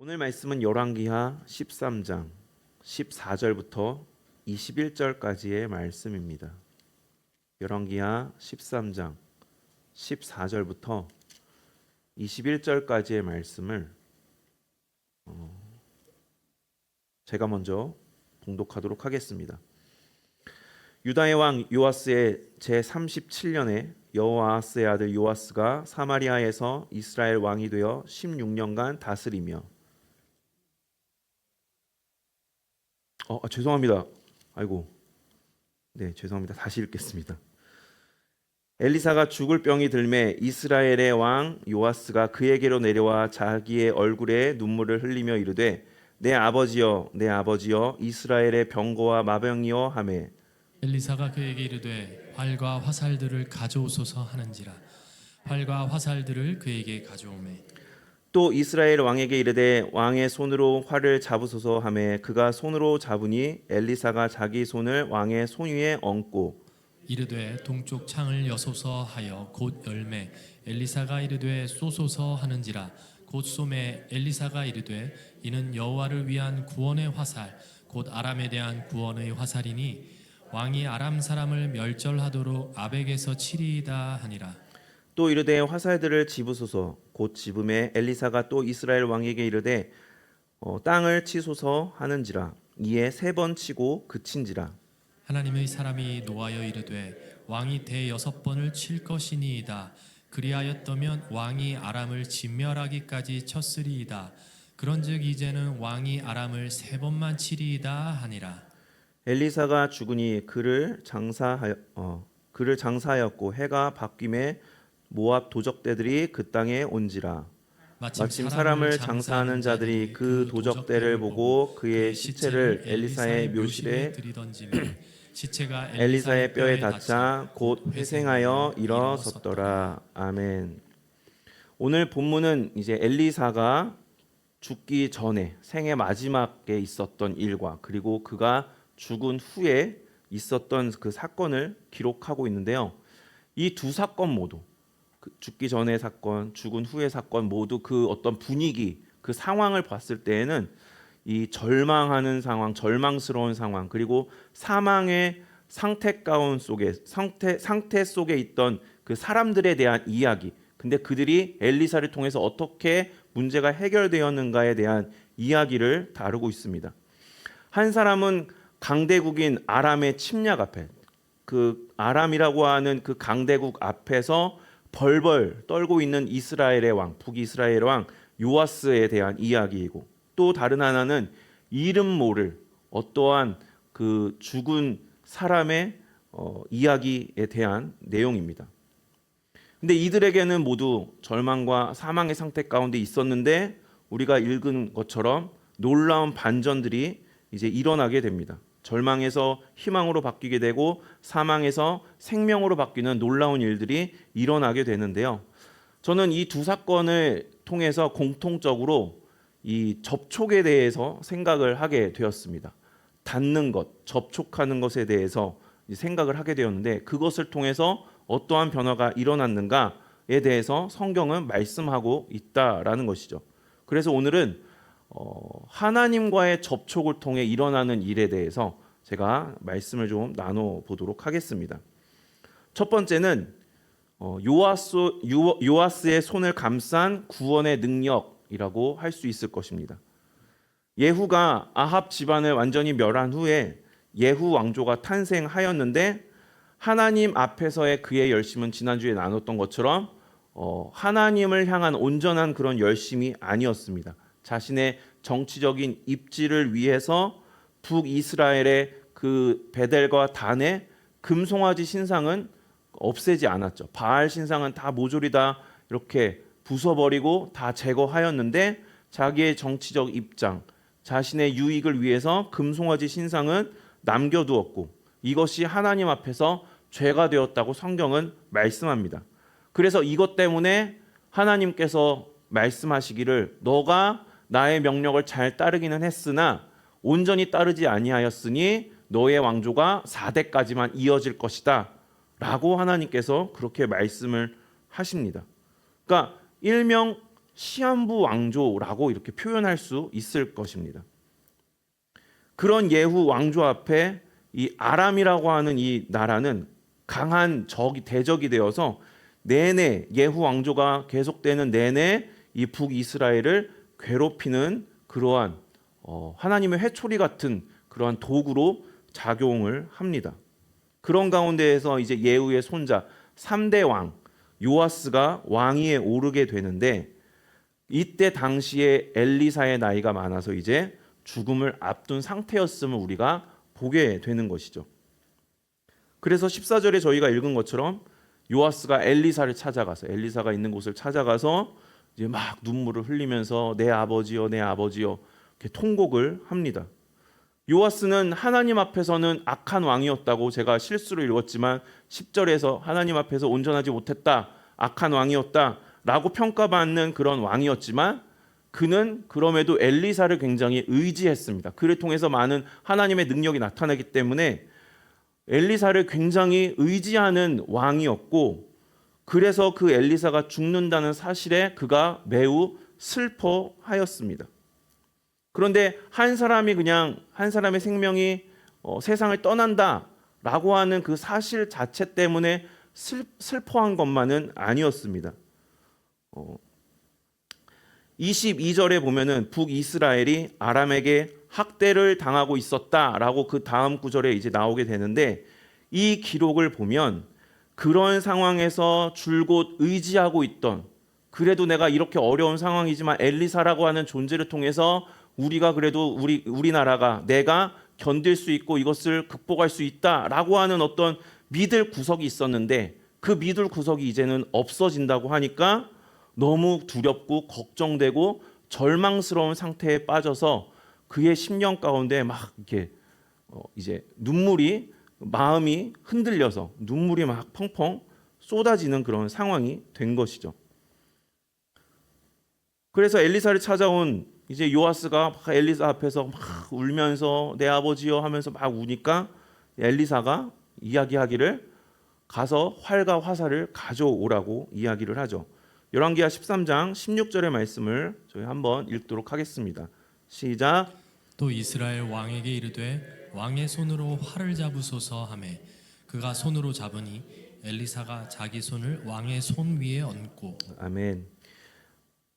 오늘 말씀은 열왕기하 13장 14절부터 21절까지의 말씀입니다. 열왕기하 13장 14절부터 21절까지의 말씀을 제가 먼저 봉독하도록 하겠습니다. 유다의 왕 요아스의 제37년에 여호아하스의 아들 요아스가 사마리아에서 이스라엘 왕이 되어 16년간 다스리며 죄송합니다. 죄송합니다. 다시 읽겠습니다. 엘리사가 죽을 병이 들매 이스라엘의 왕 요아스가 그에게로 내려와 자기의 얼굴에 눈물을 흘리며 이르되 내 아버지여 내 아버지여 이스라엘의 병거와 마병이여 하매 엘리사가 그에게 이르되 활과 화살들을 가져오소서 하는지라 활과 화살들을 그에게 가져오매 또 이스라엘 왕에게 이르되 왕의 손으로 활을 잡으소서 하매 그가 손으로 잡으니 엘리사가 자기 손을 왕의 손 위에 얹고 이르되 동쪽 창을 여소서 하여 곧 열매 엘리사가 이르되 쏘소서 하는지라 곧 쏘매 엘리사가 이르되 이는 여호와를 위한 구원의 화살 곧 아람에 대한 구원의 화살이니 왕이 아람 사람을 멸절하도록 아벡에서 치리이다 하니라. 또 이르되 화살들을 집으소서 곧 집음에 엘리사가 또 이스라엘 왕에게 이르되 땅을 치소서 하는지라 이에 3번 치고 그친지라. 하나님의 사람이 노하여 이르되 왕이 대6번을 칠 것이니이다. 그리하였더면 왕이 아람을 진멸하기까지 쳤으리이다. 그런즉 이제는 왕이 아람을 3번만 치리이다 하니라. 엘리사가 죽으니 그를 장사하였고 해가 바뀜에 모압 도적대들이 그 땅에 온지라. 마침 사람을 장사하는 자들이 그 도적대를 보고 그의 시체를 엘리사의 묘실에 시체가 엘리사의 뼈에 닿자 곧 회생하여 일어섰더라. 아멘. 오늘 본문은 이제 엘리사가 죽기 전에 생애 마지막에 있었던 일과 그리고 그가 죽은 후에 있었던 그 사건을 기록하고 있는데요. 이 두 사건 모두 죽기 전의 사건, 죽은 후의 사건 모두 그 어떤 분위기, 그 상황을 봤을 때에는 이 절망하는 상황, 절망스러운 상황, 그리고 사망의 상태 속에 있던 그 사람들에 대한 이야기. 근데 그들이 엘리사를 통해서 어떻게 문제가 해결되었는가에 대한 이야기를 다루고 있습니다. 한 사람은 강대국인 아람의 침략 앞에, 그 아람이라고 하는 그 강대국 앞에서 벌벌 떨고 있는 이스라엘의 왕, 북이스라엘의 왕 요아스에 대한 이야기이고, 또 다른 하나는 이름 모를 어떠한 그 죽은 사람의 이야기에 대한 내용입니다. 근데 이들에게는 모두 절망과 사망의 상태 가운데 있었는데 우리가 읽은 것처럼 놀라운 반전들이 이제 일어나게 됩니다. 절망에서 희망으로 바뀌게 되고 사망에서 생명으로 바뀌는 놀라운 일들이 일어나게 되는데요. 저는 이 두 사건을 통해서 공통적으로 이 접촉에 대해서 생각을 하게 되었습니다. 닿는 것, 접촉하는 것에 대해서 생각을 하게 되었는데 그것을 통해서 어떠한 변화가 일어났는가에 대해서 성경은 말씀하고 있다라는 것이죠. 그래서 오늘은 하나님과의 접촉을 통해 일어나는 일에 대해서 제가 말씀을 좀 나눠보도록 하겠습니다. 첫 번째는 요아스의 손을 감싼 구원의 능력이라고 할 수 있을 것입니다. 예후가 아합 집안을 완전히 멸한 후에 예후 왕조가 탄생하였는데 하나님 앞에서의 그의 열심은 지난주에 나눴던 것처럼 하나님을 향한 온전한 그런 열심이 아니었습니다. 자신의 정치적인 입지를 위해서 북이스라엘의 그 베델과 단의 금송아지 신상은 없애지 않았죠. 바알 신상은 다 모조리 다 이렇게 부숴버리고 다 제거하였는데 자기의 정치적 입장, 자신의 유익을 위해서 금송아지 신상은 남겨두었고 이것이 하나님 앞에서 죄가 되었다고 성경은 말씀합니다. 그래서 이것 때문에 하나님께서 말씀하시기를 너가 나의 명령을 잘 따르기는 했으나 온전히 따르지 아니하였으니 너의 왕조가 4대까지만 이어질 것이다 라고 하나님께서 그렇게 말씀을 하십니다. 그러니까 일명 시한부 왕조라고 이렇게 표현할 수 있을 것입니다. 그런 예후 왕조 앞에 이 아람이라고 하는 이 나라는 강한 대적이 되어서 내내 예후 왕조가 계속되는 내내 이 북이스라엘을 괴롭히는 그러한 하나님의 회초리 같은 그러한 도구로 작용을 합니다. 그런 가운데에서 이제 예후의 손자 3대 왕 요아스가 왕위에 오르게 되는데, 이때 당시에 엘리사의 나이가 많아서 이제 죽음을 앞둔 상태였음을 우리가 보게 되는 것이죠. 그래서 14절에 저희가 읽은 것처럼 요아스가 엘리사를 찾아가서, 엘리사가 있는 곳을 찾아가서 이제 막 눈물을 흘리면서 내 아버지여 내 아버지여 이렇게 통곡을 합니다. 요아스는 하나님 앞에서는 악한 왕이었다고 제가 실수로 읽었지만 10절에서 하나님 앞에서 온전하지 못했다, 악한 왕이었다 라고 평가받는 그런 왕이었지만, 그는 그럼에도 엘리사를 굉장히 의지했습니다. 그를 통해서 많은 하나님의 능력이 나타나기 때문에 엘리사를 굉장히 의지하는 왕이었고, 그래서 그 엘리사가 죽는다는 사실에 그가 매우 슬퍼하였습니다. 그런데 한 사람의 생명이 세상을 떠난다라고 하는 그 사실 자체 때문에 슬퍼한 것만은 아니었습니다. 22절에 보면은 북이스라엘이 아람에게 학대를 당하고 있었다라고 그 다음 구절에 이제 나오게 되는데, 이 기록을 보면 그런 상황에서 줄곧 의지하고 있던, 그래도 내가 이렇게 어려운 상황이지만 엘리사라고 하는 존재를 통해서 우리가 그래도 우리나라가 내가 견딜 수 있고 이것을 극복할 수 있다라고 하는 어떤 믿을 구석이 있었는데, 그 믿을 구석이 이제는 없어진다고 하니까 너무 두렵고 걱정되고 절망스러운 상태에 빠져서 그의 심령 가운데 막 이렇게 이제 마음이 흔들려서 눈물이 막 펑펑 쏟아지는 그런 상황이 된 것이죠. 그래서 엘리사를 찾아온 이제 요아스가 엘리사 앞에서 막 울면서 내 아버지여 하면서 막 우니까 엘리사가 이야기하기를 가서 활과 화살을 가져오라고 이야기를 하죠. 열왕기하 13장 16절의 말씀을 저희 한번 읽도록 하겠습니다. 시작. 또 이스라엘 왕에게 이르되 왕의 손으로 활을 잡으소서 하매 그가 손으로 잡으니 엘리사가 자기 손을 왕의 손 위에 얹고. 아멘.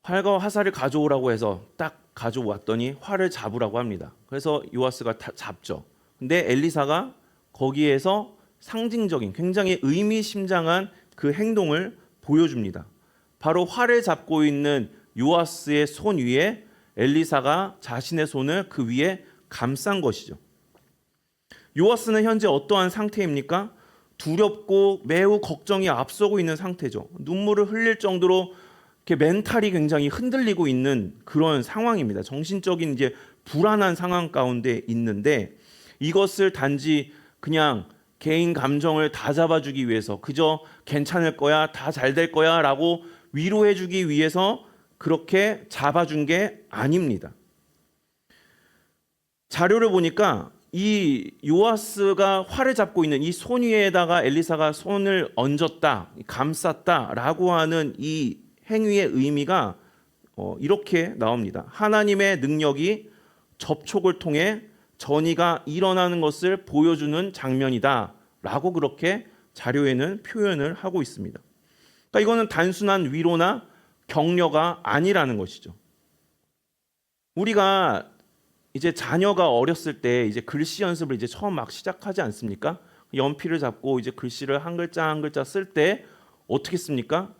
활과 화살을 가져오라고 해서 딱 가져왔더니 활을 잡으라고 합니다. 그래서 요아스가 잡죠. 근데 엘리사가 거기에서 상징적인 굉장히 의미심장한 그 행동을 보여줍니다. 바로 활을 잡고 있는 요아스의 손 위에 엘리사가 자신의 손을 그 위에 감싼 것이죠. 요아스는 현재 어떠한 상태입니까? 두렵고 매우 걱정이 앞서고 있는 상태죠. 눈물을 흘릴 정도로 이렇게 멘탈이 굉장히 흔들리고 있는 그런 상황입니다. 정신적인 이제 불안한 상황 가운데 있는데, 이것을 단지 그냥 개인 감정을 다 잡아주기 위해서 그저 괜찮을 거야, 다 잘 될 거야 라고 위로해주기 위해서 그렇게 잡아준 게 아닙니다. 자료를 보니까 이 요아스가 활을 잡고 있는 이 손 위에다가 엘리사가 손을 얹었다, 감쌌다라고 하는 이 행위의 의미가 이렇게 나옵니다. 하나님의 능력이 접촉을 통해 전이가 일어나는 것을 보여주는 장면이다 라고 그렇게 자료에는 표현을 하고 있습니다. 그러니까 이거는 단순한 위로나 격려가 아니라는 것이죠. 우리가 이제 자녀가 어렸을 때 이제 글씨 연습을 이제 처음 막 시작하지 않습니까? 연필을 잡고 이제 글씨를 한 글자 한 글자 쓸 때 어떻게 씁니까?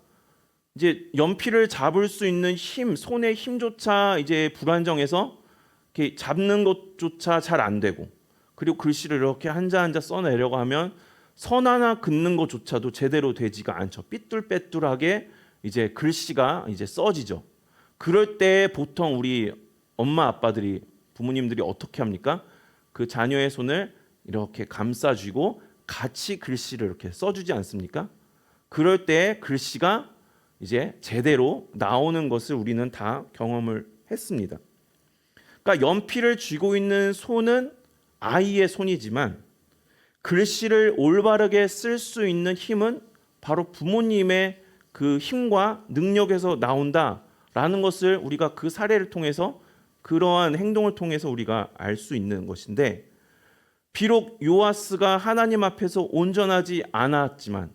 이제 연필을 잡을 수 있는 힘, 손의 힘조차 이제 불안정해서 이렇게 잡는 것조차 잘 안 되고, 그리고 글씨를 이렇게 한자 한자 써내려고 하면 선 하나 긋는 것조차도 제대로 되지가 않죠. 삐뚤빼뚤하게 이제 글씨가 이제 써지죠. 그럴 때 보통 우리 엄마 아빠들이, 부모님들이 어떻게 합니까? 그 자녀의 손을 이렇게 감싸주고 같이 글씨를 이렇게 써주지 않습니까? 그럴 때 글씨가 이제 제대로 나오는 것을 우리는 다 경험을 했습니다. 그러니까 연필을 쥐고 있는 손은 아이의 손이지만 글씨를 올바르게 쓸 수 있는 힘은 바로 부모님의 그 힘과 능력에서 나온다 있다라는 것을 우리가 그 사례를 통해서 그러한 행동을 통해서 우리가 알 수 있는 것인데, 비록 요아스가 하나님 앞에서 온전하지 않았지만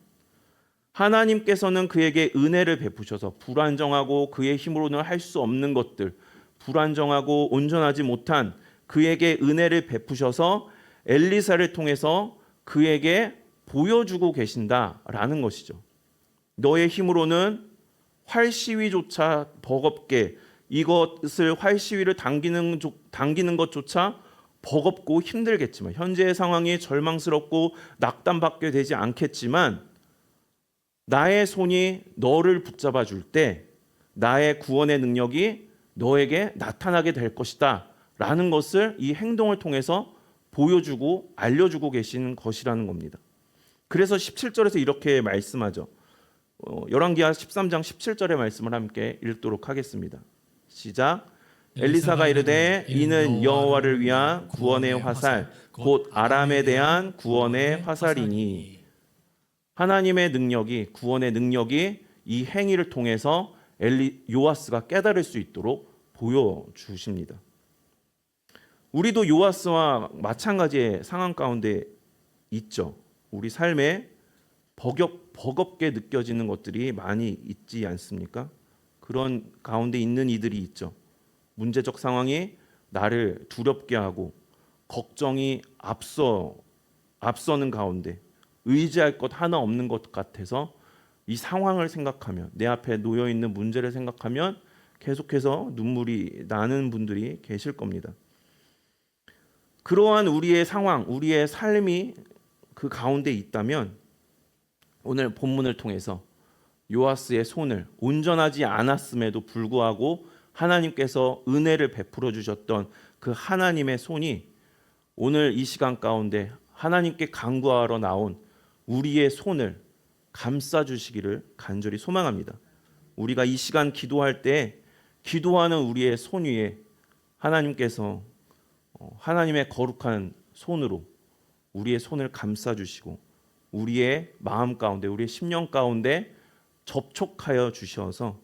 하나님께서는 그에게 은혜를 베푸셔서 불완전하고 그의 힘으로는 할 수 없는 것들, 불완전하고 온전하지 못한 그에게 은혜를 베푸셔서 엘리사를 통해서 그에게 보여주고 계신다라는 것이죠. 너의 힘으로는 활시위조차 버겁게, 이것을 활시위를 당기는 것조차 버겁고 힘들겠지만, 현재의 상황이 절망스럽고 낙담받게 되지 않겠지만, 나의 손이 너를 붙잡아 줄 때 나의 구원의 능력이 너에게 나타나게 될 것이다 라는 것을 이 행동을 통해서 보여주고 알려주고 계신 것이라는 겁니다. 그래서 17절에서 이렇게 말씀하죠. 열왕기하 13장 17절의 말씀을 함께 읽도록 하겠습니다. 시작. 엘리사가 이르되 이는 여호와를 위한 구원의 화살 곧 아람에 대한 구원의 화살이니. 하나님의 능력이, 구원의 능력이 이 행위를 통해서 요아스가 깨달을 수 있도록 보여주십니다. 우리도 요아스와 마찬가지의 상황 가운데 있죠. 우리 삶에 버겁게 느껴지는 것들이 많이 있지 않습니까? 그런 가운데 있는 이들이 있죠. 문제적 상황이 나를 두렵게 하고 걱정이 앞서는 가운데 의지할 것 하나 없는 것 같아서 이 상황을 생각하면, 내 앞에 놓여 있는 문제를 생각하면 계속해서 눈물이 나는 분들이 계실 겁니다. 그러한 우리의 상황, 우리의 삶이 그 가운데 있다면 오늘 본문을 통해서 요아스의 손을, 온전하지 않았음에도 불구하고 하나님께서 은혜를 베풀어 주셨던 그 하나님의 손이 오늘 이 시간 가운데 하나님께 간구하러 나온 우리의 손을 감싸 주시기를 간절히 소망합니다. 우리가 이 시간 기도할 때 기도하는 우리의 손 위에 하나님께서 하나님의 거룩한 손으로 우리의 손을 감싸 주시고 우리의 마음 가운데, 우리의 심령 가운데 접촉하여 주셔서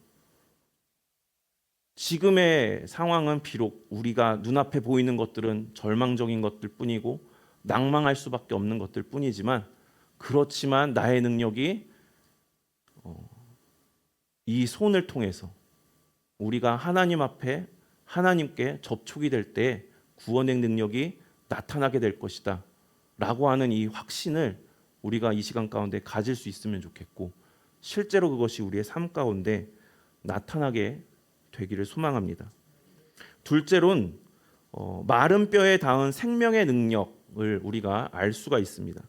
지금의 상황은 비록 우리가 눈앞에 보이는 것들은 절망적인 것들 뿐이고 낭망할 수밖에 없는 것들 뿐이지만, 그렇지만 나의 능력이 이 손을 통해서 우리가 하나님 앞에 하나님께 접촉이 될 때 구원의 능력이 나타나게 될 것이다 라고 하는 이 확신을 우리가 이 시간 가운데 가질 수 있으면 좋겠고, 실제로 그것이 우리의 삶 가운데 나타나게 되기를 소망합니다. 둘째로는 마른 뼈에 닿은 생명의 능력을 우리가 알 수가 있습니다.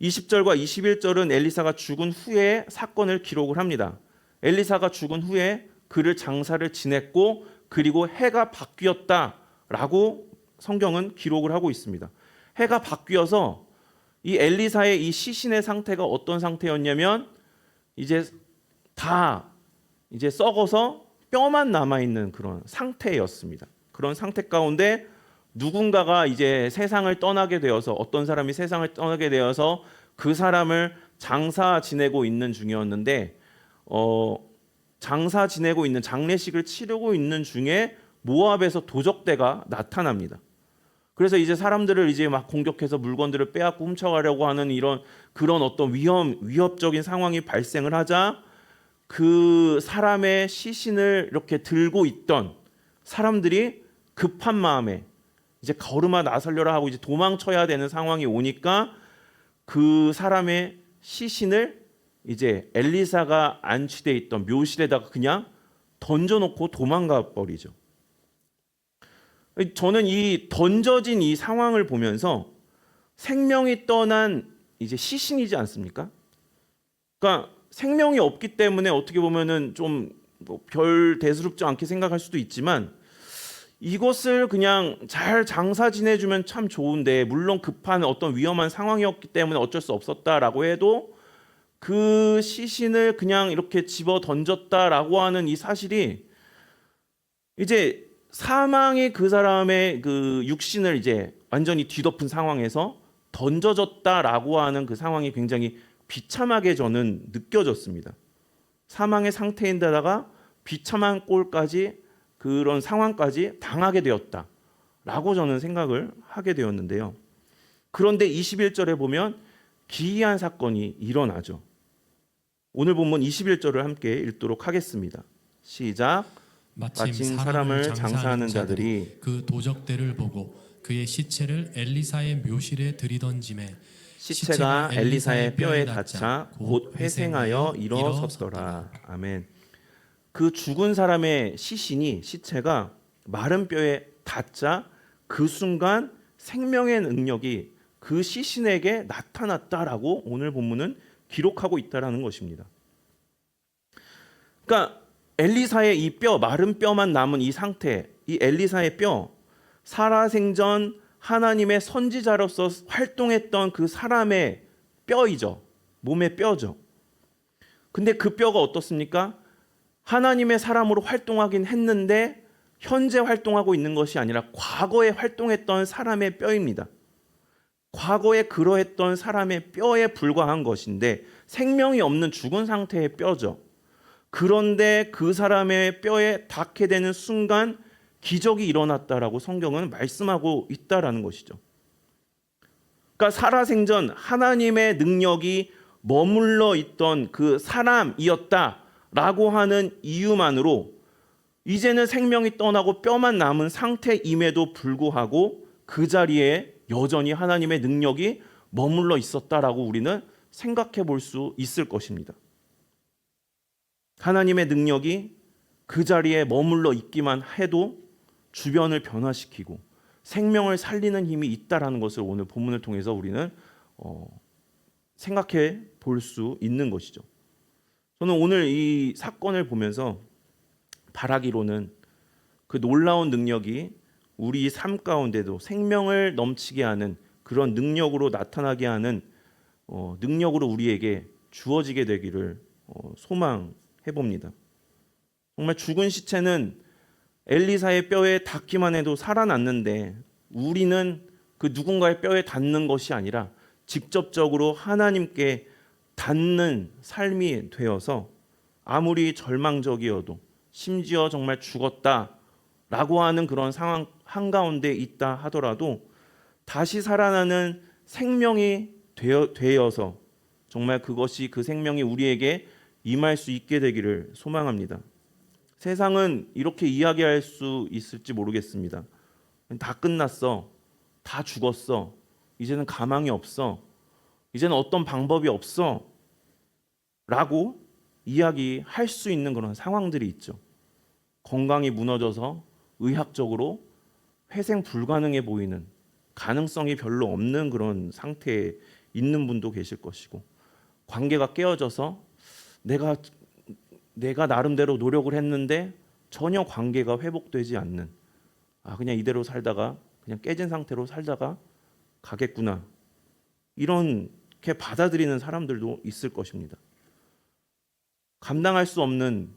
20절과 21절은 엘리사가 죽은 후에 사건을 기록을 합니다. 엘리사가 죽은 후에 그를 장사를 지냈고 그리고 해가 바뀌었다라고 성경은 기록을 하고 있습니다. 해가 바뀌어서 이 엘리사의 이 시신의 상태가 어떤 상태였냐면 이제 썩어서 뼈만 남아 있는 그런 상태였습니다. 그런 상태 가운데 누군가가 이제 세상을 떠나게 되어서, 어떤 사람이 세상을 떠나게 되어서 그 사람을 장사 지내고 있는 중이었는데 장사 지내고 있는, 장례식을 치르고 있는 중에 모압에서 도적대가 나타납니다. 그래서 이제 사람들을 이제 막 공격해서 물건들을 빼앗고 훔쳐가려고 하는 그런 어떤 위협적인 상황이 발생을 하자 그 사람의 시신을 이렇게 들고 있던 사람들이 급한 마음에 이제 걸음아 나서려라 하고 이제 도망쳐야 되는 상황이 오니까 그 사람의 시신을 이제 엘리사가 안치돼 있던 묘실에다가 그냥 던져놓고 도망가 버리죠. 저는 이 던져진 이 상황을 보면서 생명이 떠난 이제 시신이지 않습니까? 그러니까 생명이 없기 때문에 어떻게 보면은 좀 별 대수롭지 않게 생각할 수도 있지만, 이것을 그냥 잘 장사 지내주면 참 좋은데, 물론 급한 어떤 위험한 상황이었기 때문에 어쩔 수 없었다라고 해도 그 시신을 그냥 이렇게 집어 던졌다라고 하는 이 사실이 이제 사망이 그 사람의 그 육신을 이제 완전히 뒤덮은 상황에서 던져졌다라고 하는 그 상황이 굉장히 비참하게 저는 느껴졌습니다. 사망의 상태인데다가 비참한 꼴까지 그런 상황까지 당하게 되었다라고 저는 생각을 하게 되었는데요. 그런데 21절에 보면 기이한 사건이 일어나죠. 오늘 본문 21절을 함께 읽도록 하겠습니다. 시작. 마침 사람을 장사하는 자들이 그 도적대를 보고 그의 시체를 엘리사의 묘실에 들이던지매 시체가 엘리사의 뼈에 닿자 곧 회생하여 일어섰더라. 아멘. 그 죽은 사람의 시체가 마른 뼈에 닿자 그 순간 생명의 능력이 그 시신에게 나타났다라고 오늘 본문은 기록하고 있다라는 것입니다. 그러니까 엘리사의 이 뼈, 마른 뼈만 남은 이 상태, 이 엘리사의 뼈, 살아생전 하나님의 선지자로서 활동했던 그 사람의 뼈이죠. 몸의 뼈죠. 근데 그 뼈가 어떻습니까? 하나님의 사람으로 활동하긴 했는데 현재 활동하고 있는 것이 아니라 과거에 활동했던 사람의 뼈입니다. 과거에 그러했던 사람의 뼈에 불과한 것인데 생명이 없는 죽은 상태의 뼈죠. 그런데 그 사람의 뼈에 닿게 되는 순간 기적이 일어났다라고 성경은 말씀하고 있다라는 것이죠. 그러니까 살아생전 하나님의 능력이 머물러 있던 그 사람이었다라고 하는 이유만으로 이제는 생명이 떠나고 뼈만 남은 상태임에도 불구하고 그 자리에 여전히 하나님의 능력이 머물러 있었다라고 우리는 생각해 볼 수 있을 것입니다. 하나님의 능력이 그 자리에 머물러 있기만 해도 주변을 변화시키고 생명을 살리는 힘이 있다라는 것을 오늘 본문을 통해서 우리는 생각해 볼 수 있는 것이죠. 저는 오늘 이 사건을 보면서 바라기로는 그 놀라운 능력이 우리 삶 가운데도 생명을 넘치게 하는 그런 능력으로 나타나게 하는 능력으로 우리에게 주어지게 되기를 소망해 봅니다. 정말 죽은 시체는 엘리사의 뼈에 닿기만 해도 살아났는데 우리는 그 누군가의 뼈에 닿는 것이 아니라 직접적으로 하나님께 닿는 삶이 되어서 아무리 절망적이어도 심지어 정말 죽었다라고 하는 그런 상황 한가운데 있다 하더라도 다시 살아나는 생명이 되어서 정말 그것이 그 생명이 우리에게 임할 수 있게 되기를 소망합니다. 세상은 이렇게 이야기할 수 있을지 모르겠습니다. 다 끝났어. 다 죽었어. 이제는 가망이 없어. 이제는 어떤 방법이 없어. 라고 이야기할 수 있는 그런 상황들이 있죠. 건강이 무너져서 의학적으로 회생 불가능해 보이는 가능성이 별로 없는 그런 상태에 있는 분도 계실 것이고 관계가 깨어져서 내가 나름대로 노력을 했는데 전혀 관계가 회복되지 않는 그냥 이대로 살다가 그냥 깨진 상태로 살다가 가겠구나 이렇게 받아들이는 사람들도 있을 것입니다. 감당할 수 없는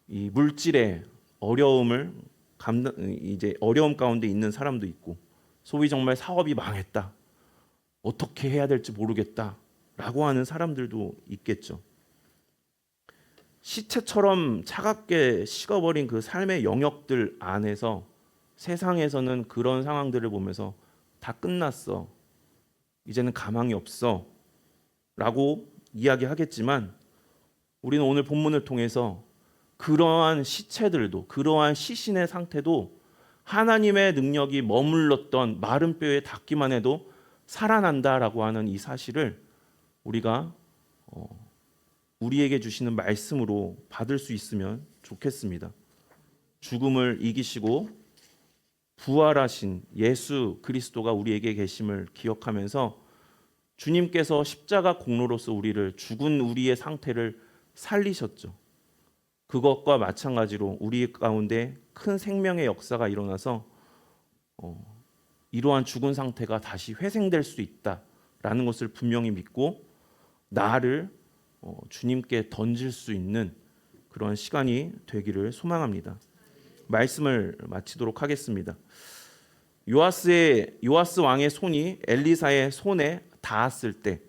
이 물질의 어려움을 이제 어려움 가운데 있는 사람도 있고 소위 정말 사업이 망했다. 어떻게 해야 될지 모르겠다라고 하는 사람들도 있겠죠. 시체처럼 차갑게 식어버린 그 삶의 영역들 안에서 세상에서는 그런 상황들을 보면서 다 끝났어. 이제는 가망이 없어. 라고 이야기하겠지만 우리는 오늘 본문을 통해서 그러한 시체들도 그러한 시신의 상태도 하나님의 능력이 머물렀던 마른 뼈에 닿기만 해도 살아난다라고 하는 이 사실을 우리가 우리에게 주시는 말씀으로 받을 수 있으면 좋겠습니다. 죽음을 이기시고 부활하신 예수 그리스도가 우리에게 계심을 기억하면서 주님께서 십자가 공로로서 우리를 죽은 우리의 상태를 살리셨죠. 그것과 마찬가지로 우리 가운데 큰 생명의 역사가 일어나서 이러한 죽은 상태가 다시 회생될 수 있다라는 것을 분명히 믿고 나를 주님께 던질 수 있는 그런 시간이 되기를 소망합니다. 말씀을 마치도록 하겠습니다. 요아스 왕의 손이 엘리사의 손에 닿았을 때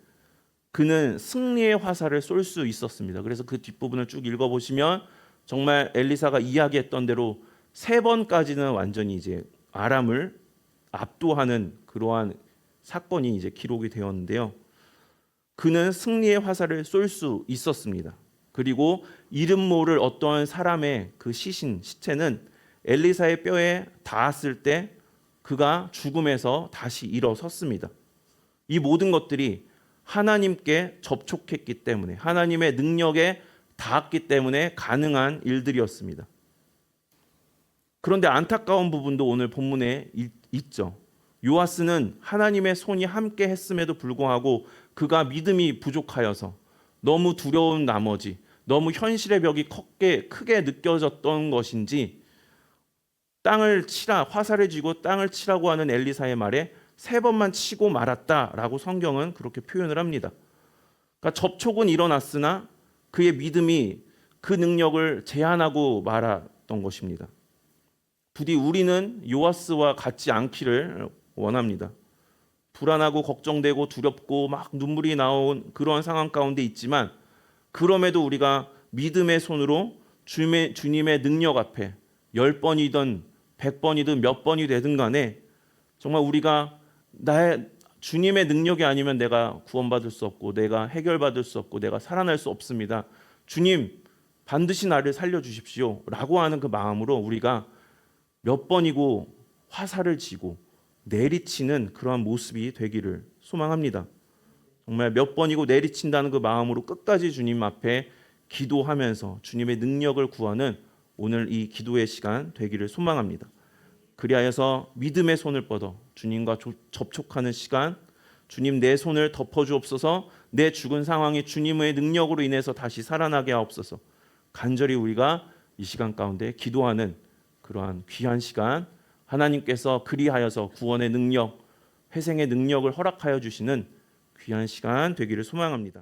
그는 승리의 화살을 쏠 수 있었습니다. 그래서 그 뒷부분을 쭉 읽어보시면 정말 엘리사가 이야기했던 대로 3번까지는 완전히 이제 아람을 압도하는 그러한 사건이 이제 기록이 되었는데요. 그는 승리의 화살을 쏠 수 있었습니다. 그리고 이름 모를 어떠한 사람의 그 시체는 엘리사의 뼈에 닿았을 때 그가 죽음에서 다시 일어섰습니다. 이 모든 것들이 하나님께 접촉했기 때문에, 하나님의 능력에 닿았기 때문에 가능한 일들이었습니다. 그런데 안타까운 부분도 오늘 본문에 있죠. 요아스는 하나님의 손이 함께 했음에도 불구하고 그가 믿음이 부족하여서 너무 두려운 나머지 너무 현실의 벽이 크게 느껴졌던 것인지 땅을 치라, 화살을 쥐고 땅을 치라고 하는 엘리사의 말에 3번만 치고 말았다라고 성경은 그렇게 표현을 합니다. 그러니까 접촉은 일어났으나 그의 믿음이 그 능력을 제한하고 말았던 것입니다. 부디 우리는 요아스와 같지 않기를 원합니다. 불안하고 걱정되고 두렵고 막 눈물이 나온 그런 상황 가운데 있지만 그럼에도 우리가 믿음의 손으로 주님의 능력 앞에 10번이든 100번이든 몇 번이 되든 간에 정말 우리가 나의 주님의 능력이 아니면 내가 구원받을 수 없고 내가 해결받을 수 없고 내가 살아날 수 없습니다. 주님 반드시 나를 살려주십시오 라고 하는 그 마음으로 우리가 몇 번이고 화살을 쥐고 내리치는 그러한 모습이 되기를 소망합니다. 정말 몇 번이고 내리친다는 그 마음으로 끝까지 주님 앞에 기도하면서 주님의 능력을 구하는 오늘 이 기도의 시간 되기를 소망합니다. 그리하여서 믿음의 손을 뻗어 주님과 접촉하는 시간, 주님 내 손을 덮어주옵소서, 내 죽은 상황이 주님의 능력으로 인해서 다시 살아나게 하옵소서, 간절히 우리가 이 시간 가운데 기도하는 그러한 귀한 시간, 하나님께서 그리하여서 구원의 능력, 회생의 능력을 허락하여 주시는 귀한 시간 되기를 소망합니다.